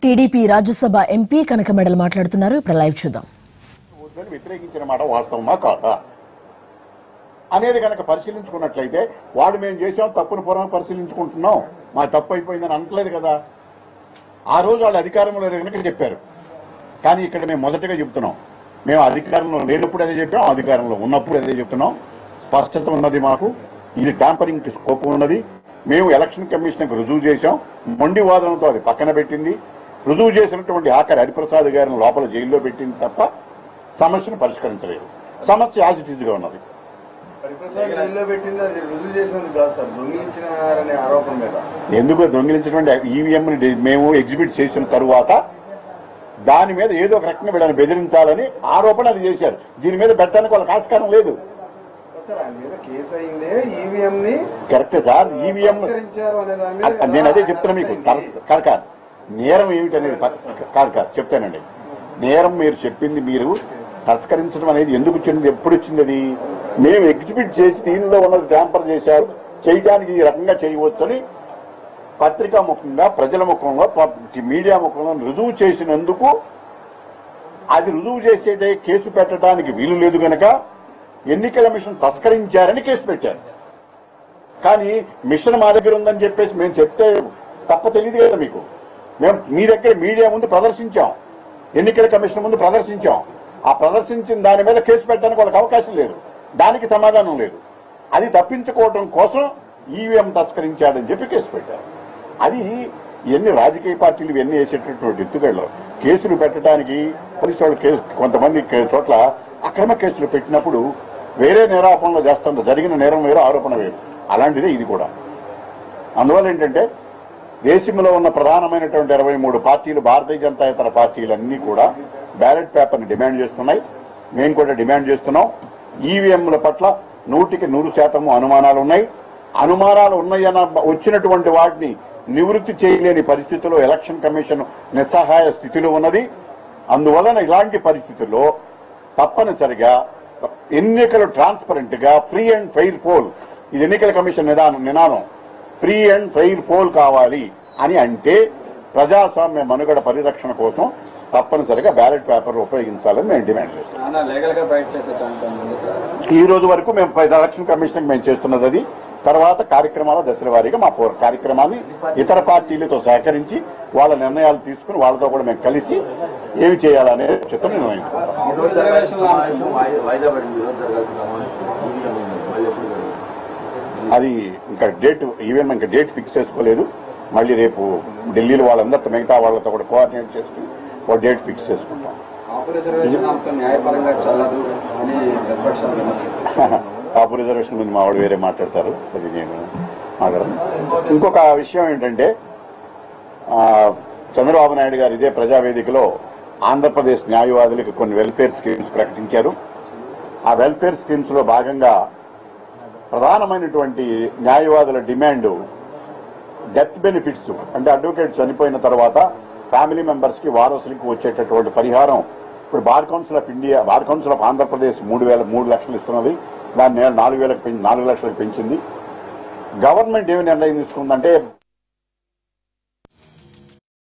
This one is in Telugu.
టీడీపీ రాజ్యసభ ఎంపీ కనకమెడల మాట్లాడుతున్నారు. ఇప్పుడు లైవ్ చూద్దాం. వ్యతిరేకించిన మాట వాస్తవమా కాదా అనేది కనుక పరిశీలించుకున్నట్లయితే వాడు మేము చేసాం తప్పును పూర్వం పరిశీలించుకుంటున్నాం, మా తప్పు అయిపోయిందని అనట్లేదు కదా. ఆ రోజు వాళ్ళు అధికారంలో కనుక చెప్పారు. కానీ ఇక్కడ మేము మొదటగా చెప్తున్నాం, మేము అధికారంలో లేనప్పుడు అదే చెప్పాం, అధికారంలో ఉన్నప్పుడు అదే చెప్తున్నాం. స్పష్టత ఉన్నది మాకు. ఇది ట్యాంపరింగ్ స్కోప్ ఉన్నది. మేము ఎలక్షన్ కమిషన్కి రుజువు చేశాం. మొండి వాదనతో అది పక్కన పెట్టింది. రుజువు చేసినటువంటి ఆఖరి హరిప్రసాద్ గారిని లోపల జైల్లో పెట్టింది తప్ప సమస్యను పరిష్కరించలేదు. సమస్య యాజ్ ఇట్ ఈజ్ గా ఉన్నది. ఎందుకు దొంగిలించినటువంటి ఈవీఎం మేము ఎగ్జిబిట్ చేసిన తరువాత దాని మీద ఏదో ఒక రకంగా వీళ్ళని బెదిరించాలని ఆరోపణ అది చేశారు. దీని మీద పెట్టడానికి వాళ్ళకి ఆస్కారం లేదు. కరెక్టే సార్. ఈవీఎం నేను అదే చెప్తున్నా మీకు. కాదు నేరం ఏమిటనేది కాదు చెప్తానండి. నేరం మీరు చెప్పింది మీరు తస్కరించడం అనేది ఎందుకు వచ్చింది, ఎప్పుడు వచ్చింది? అది మేము ఎగ్జిబిట్ చేసి దీనిలో ఉన్నది ట్యాంపర్ చేశారు, చేయడానికి ఈ రకంగా చేయవచ్చని పత్రికా ముఖంగా, ప్రజల ముఖంగా, మీడియా ముఖంగా రుజువు చేసినందుకు అది రుజువు చేసేదే కేసు పెట్టడానికి వీలు లేదు గనక ఎన్నికల మిషన్ తస్కరించారని కేసు పెట్టారు. కానీ మిషన్ మా దగ్గర ఉందని చెప్పేసి మేము చెప్తే తప్ప తెలియదు కదా మీకు. మేము మీ దగ్గర మీడియా ముందు ప్రదర్శించాం, ఎన్నికల కమిషన్ ముందు ప్రదర్శించాం. ఆ ప్రదర్శించిన దాని మీద కేసు పెట్టడానికి వాళ్ళకి అవకాశం లేదు, దానికి సమాధానం లేదు. అది తప్పించుకోవడం కోసం ఈవీఎం తస్కరించాడని చెప్పి కేసు పెట్టారు. అది ఎన్ని రాజకీయ పార్టీలు ఇవన్నీ వేసేటటువంటి ఎత్తుగడలు. కేసులు పెట్టడానికి పోలీసు వాళ్ళు కొంతమంది చోట్ల అక్రమ కేసులు పెట్టినప్పుడు వేరే నేరాపణలో చేస్తున్న జరిగిన నేరం వేరు, ఆరోపణ వేరు. అలాంటిదే ఇది కూడా. అందువల్ల ఏంటంటే దేశంలో ఉన్న ప్రధానమైనటువంటి 23 పార్టీలు, భారతీయ జనతా ఇతర పార్టీలన్నీ కూడా బ్యాలెట్ పేపర్ని డిమాండ్ చేస్తున్నాయి. మేము కూడా డిమాండ్ చేస్తున్నాం. ఈవీఎంల పట్ల 100% అనుమానాలు ఉన్నాయి. అనుమానాలు ఉన్నాయన్న వచ్చినటువంటి వాటిని నివృత్తి చేయలేని పరిస్థితుల్లో ఎలక్షన్ కమిషన్ నిస్సహాయ స్థితిలో ఉన్నది. అందువలన ఇలాంటి పరిస్థితుల్లో తప్పనిసరిగా ఎన్నికలు ట్రాన్స్పరెంట్ గా ఫ్రీ అండ్ ఫెయిర్ పోల్, ఇది ఎన్నికల కమిషన్ నినాదం, ఫ్రీ అండ్ ఫెయిర్ పోల్ కావాలి అని అంటే ప్రజాస్వామ్య మనుగడ పరిరక్షణ కోసం తప్పనిసరిగా బ్యాలెట్ పేపర్ ఉపయోగించాలని మేము డిమాండ్ చేస్తున్నాం. ఈ రోజు వరకు మేము ఎలక్షన్ కమిషన్ మేము చేస్తున్నది అది. తర్వాత కార్యక్రమాల దశల వారీగా మా కార్యక్రమాన్ని ఇతర పార్టీలతో సహకరించి వాళ్ళ నిర్ణయాలు తీసుకుని వాళ్ళతో కూడా మేము కలిసి ఏమి చేయాలనే చిత్రం నిర్ణయించుకుంటాం. అది ఇంకా ఈవెన్ ఇంకా డేట్ ఫిక్స్ చేసుకోలేదు. మళ్ళీ రేపు ఢిల్లీలో వాళ్ళందరితో మిగతా వాళ్ళతో కూడా కోఆర్డినేట్ చేసుకుని ఒక డేట్ ఫిక్స్ చేసుకుంటాం. కాపు రిజర్వేషన్ గురించి మా వాడు వేరే మాట్లాడతారు, అది నేను మాట్లాడను. ఇంకొక విషయం ఏంటంటే చంద్రబాబు నాయుడు గారు ఇదే ప్రజావేదికలో ఆంధ్రప్రదేశ్ న్యాయవాదులకు కొన్ని వెల్ఫేర్ స్కీమ్స్ ప్రకటించారు. ఆ వెల్ఫేర్ స్కీమ్స్ లో భాగంగా ప్రధానమైనటువంటి న్యాయవాదుల డిమాండ్ డెత్ బెనిఫిట్స్, అంటే అడ్వకేట్ చనిపోయిన తర్వాత ఫ్యామిలీ మెంబర్స్ కి, వారసులకి వచ్చేటటువంటి పరిహారం. ఇప్పుడు బార్ కౌన్సిల్ ఆఫ్ ఆంధ్రప్రదేశ్ 3 లక్షలు ఇస్తున్నది. దాన్ని 4 లక్షలకు పెంచింది. గవర్నమెంట్ ఏమి నిర్ణయం తీసుకుందంటే